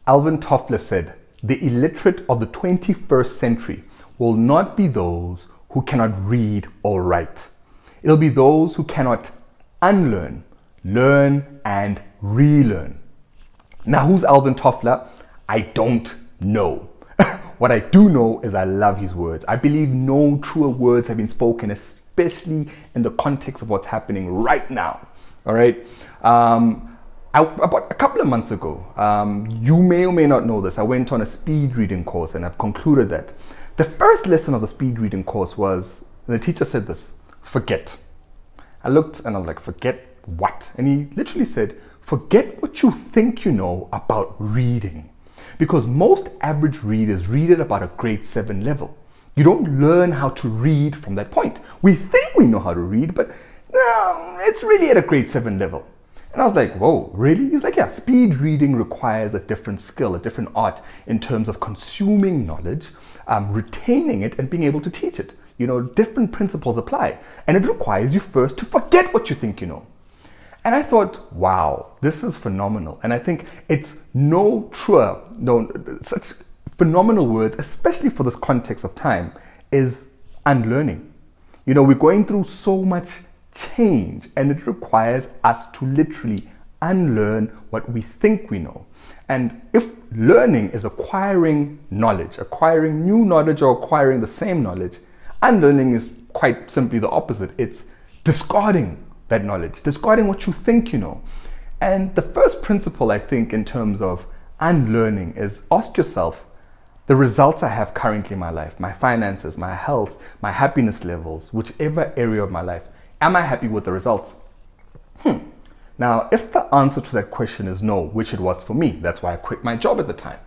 Alvin Toffler said, "The illiterate of the 21st century will not be those who cannot read or write. It'll be those who cannot unlearn, learn, and relearn." Now, who's Alvin Toffler? I don't know. What I do know is I love his words. I believe no truer words have been spoken, especially in the context of what's happening right now. All right. About a couple of months ago, you may or may not know this, I went on a speed reading course, and I've concluded that the first lesson of the speed reading course was, the teacher said this: forget. I looked and I was like, forget what? And he literally said, forget what you think you know about reading. Because most average readers read at about a grade 7 level. You don't learn how to read from that point. We think we know how to read, but no, it's really at a grade 7 level. And I was like, whoa, really? He's like, yeah, speed reading requires a different skill, a different art in terms of consuming knowledge, retaining it, and being able to teach it. You know, different principles apply. And it requires you first to forget what you think you know. And I thought, wow, this is phenomenal. And I think it's such phenomenal words, especially for this context of time, is unlearning. You know, we're going through so much change, and it requires us to literally unlearn what we think we know. And if learning is acquiring knowledge, acquiring new knowledge, or acquiring the same knowledge, unlearning is quite simply the opposite. It's discarding that knowledge, discarding what you think you know. And the first principle, I think, in terms of unlearning is ask yourself, the results I have currently in my life, my finances, my health, my happiness levels, whichever area of my life, am I happy with the results? Now, if the answer to that question is no, which it was for me, that's why I quit my job at the time,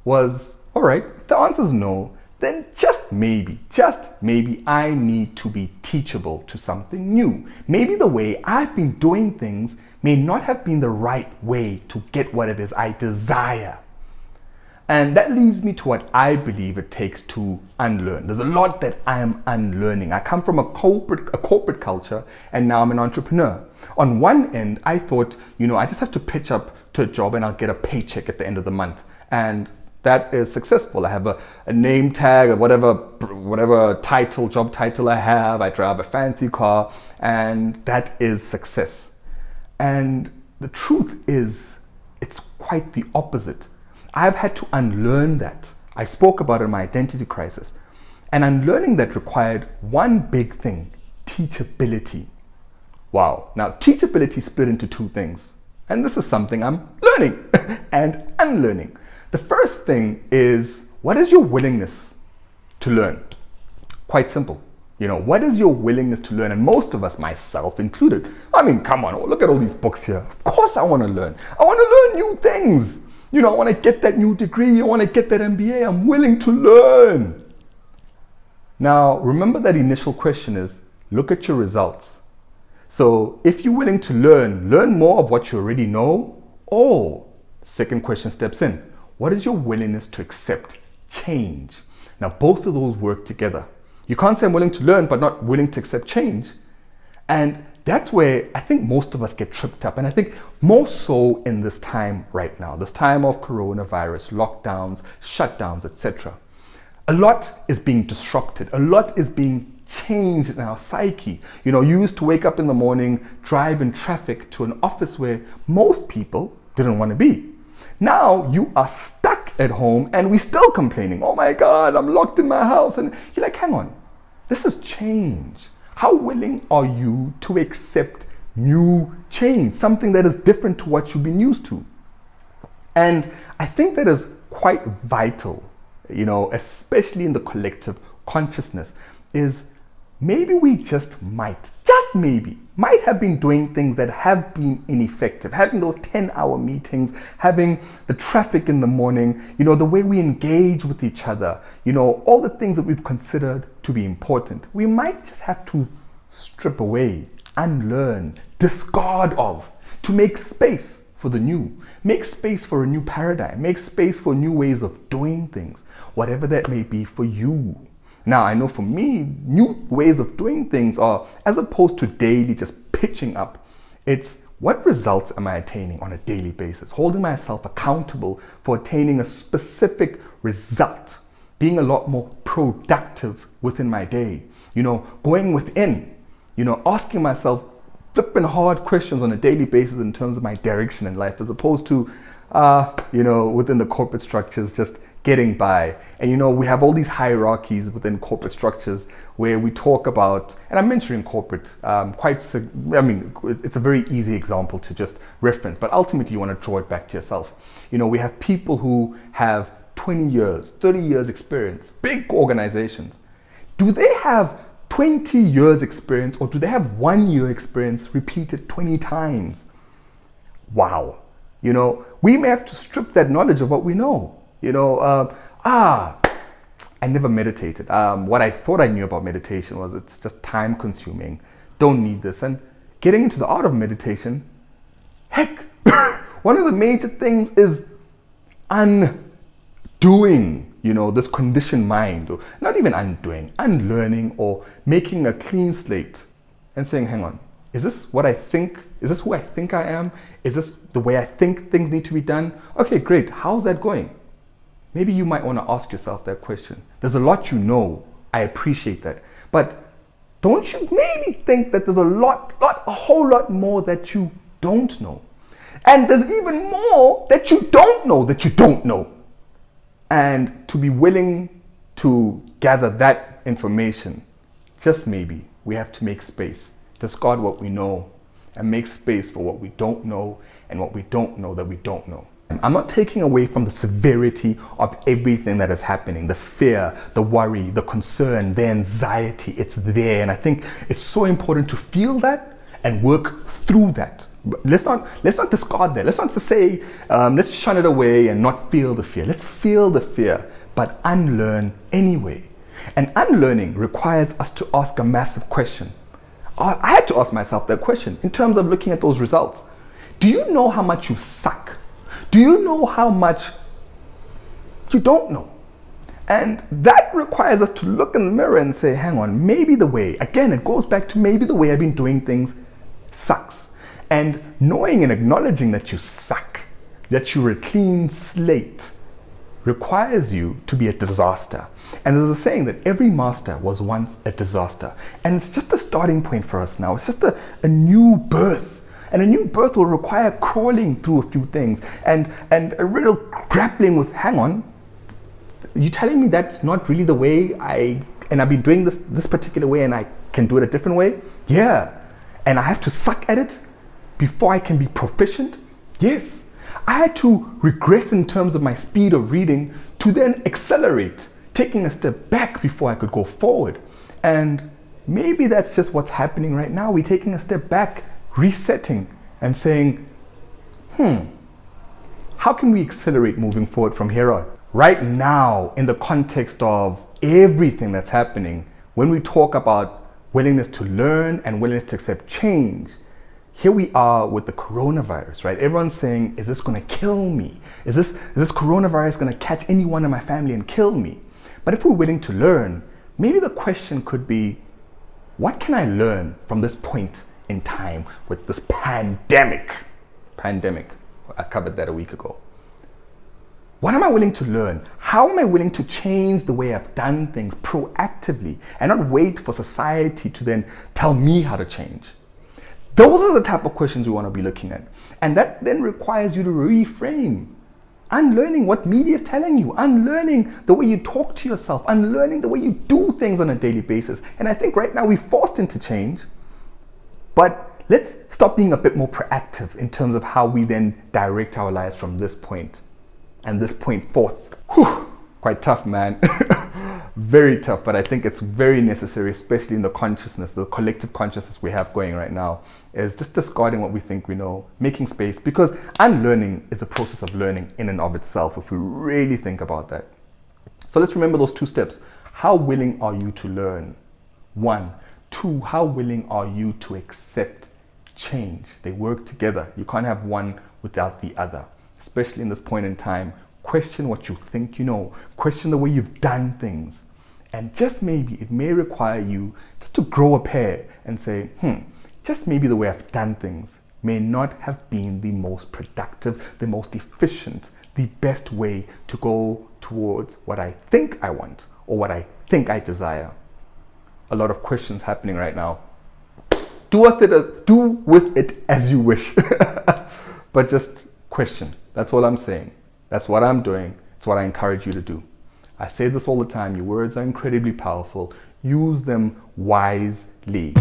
was, all right, if the answer is no, then just maybe, I need to be teachable to something new. Maybe the way I've been doing things may not have been the right way to get what it is I desire. And that leads me to what I believe it takes to unlearn. There's a lot that I am unlearning. I come from a corporate culture, and now I'm an entrepreneur. On one end, I thought, I just have to pitch up to a job and I'll get a paycheck at the end of the month. And that is successful. I have a name tag or whatever job title I have. I drive a fancy car, and that is success. And the truth is, it's quite the opposite. I've had to unlearn that. I spoke about it in my identity crisis. And unlearning that required one big thing: teachability. Wow. Now, teachability split into two things. And this is something I'm learning and unlearning. The first thing is, what is your willingness to learn? Quite simple. What is your willingness to learn? And most of us, myself included, come on, look at all these books here. Of course I want to learn. I want to learn new things. I want to get that new degree. I want to get that MBA. I'm willing to learn. Now, remember that initial question is, look at your results. So if you're willing to learn more of what you already know, or second question steps in. What is your willingness to accept change? Now, both of those work together. You can't say I'm willing to learn, but not willing to accept change. And that's where I think most of us get tripped up. And I think more so in this time right now, this time of coronavirus, lockdowns, shutdowns, etc. A lot is being disrupted. A lot is being changed in our psyche. You used to wake up in the morning, drive in traffic to an office where most people didn't want to be. Now you are stuck at home, and we're still complaining. Oh my God, I'm locked in my house. And you're like, hang on, this is change. How willing are you to accept new change, something that is different to what you've been used to? And I think that is quite vital, especially in the collective consciousness, is maybe we just might have been doing things that have been ineffective, having those 10-hour meetings, having the traffic in the morning, the way we engage with each other, all the things that we've considered to be important. We might just have to strip away, unlearn, discard of, to make space for the new, make space for a new paradigm, make space for new ways of doing things, whatever that may be for you. Now, I know for me, new ways of doing things are, as opposed to daily just pitching up, it's what results am I attaining on a daily basis? Holding myself accountable for attaining a specific result, being a lot more productive within my day, going within, asking myself flipping hard questions on a daily basis in terms of my direction in life, as opposed to, within the corporate structures, just getting by. And we have all these hierarchies within corporate structures where we talk about, and I'm mentioning corporate it's a very easy example to just reference, but ultimately you want to draw it back to yourself. We have people who have 20 years, 30 years experience, big organizations. Do they have 20 years experience, or do they have 1 year experience repeated 20 times? Wow. We may have to strip that knowledge of what we know. I never meditated. What I thought I knew about meditation was it's just time consuming. Don't need this. And getting into the art of meditation, heck, one of the major things is undoing, this conditioned mind, or not even undoing, unlearning, or making a clean slate and saying, hang on, is this what I think? Is this who I think I am? Is this the way I think things need to be done? Okay, great. How's that going? Maybe you might want to ask yourself that question. There's a lot I appreciate that. But don't you maybe think that there's a whole lot more that you don't know? And there's even more that you don't know. And to be willing to gather that information, just maybe, we have to make space. Discard what we know and make space for what we don't know and what we don't know that we don't know. I'm not taking away from the severity of everything that is happening, the fear, the worry, the concern, the anxiety. It's there. And I think it's so important to feel that and work through that. Let's not discard that. Let's not just say, let's shun it away and not feel the fear. Let's feel the fear, but unlearn anyway. And unlearning requires us to ask a massive question. I had to ask myself that question in terms of looking at those results. Do you know how much you suck? Do you know how much you don't know? And that requires us to look in the mirror and say, hang on, maybe the way, again, it goes back to maybe the way I've been doing things sucks. And knowing and acknowledging that you suck, that you're a clean slate, requires you to be a disaster. And there's a saying that every master was once a disaster. And it's just a starting point for us now. It's just a new birth. And a new birth will require crawling through a few things and a real grappling with, hang on, you telling me that's not really the way and I've been doing this particular way and I can do it a different way? Yeah. And I have to suck at it before I can be proficient? Yes. I had to regress in terms of my speed of reading to then accelerate, taking a step back before I could go forward. And maybe that's just what's happening right now. We're taking a step back, resetting and saying, how can we accelerate moving forward from here on? Right now, in the context of everything that's happening, when we talk about willingness to learn and willingness to accept change, here we are with the coronavirus, right? Everyone's saying, is this going to kill me? Is this coronavirus going to catch anyone in my family and kill me? But if we're willing to learn, maybe the question could be, what can I learn from this point in time with this pandemic? I covered that a week ago. What am I willing to learn? How am I willing to change the way I've done things proactively and not wait for society to then tell me how to change? Those are the type of questions we want to be looking at. And that then requires you to reframe. Unlearning what media is telling you, unlearning the way you talk to yourself, unlearning the way you do things on a daily basis. And I think right now we're forced into change, but let's stop being a bit more proactive in terms of how we then direct our lives from this point and this point forth. Whew, quite tough, man. Very tough, but I think it's very necessary, especially in the consciousness, the collective consciousness we have going right now, is just discarding what we think we know, making space, because unlearning is a process of learning in and of itself, if we really think about that. So let's remember those 2 steps. How willing are you to learn? 1. 2, how willing are you to accept change? They work together. You can't have one without the other, especially in this point in time. Question what you think you know. Question the way you've done things. And just maybe it may require you just to grow a pair and say, just maybe the way I've done things may not have been the most productive, the most efficient, the best way to go towards what I think I want or what I think I desire. A lot of questions happening right now. Do with it as you wish. But just question. That's all I'm saying. That's what I'm doing. It's what I encourage you to do. I say this all the time. Your words are incredibly powerful. Use them wisely.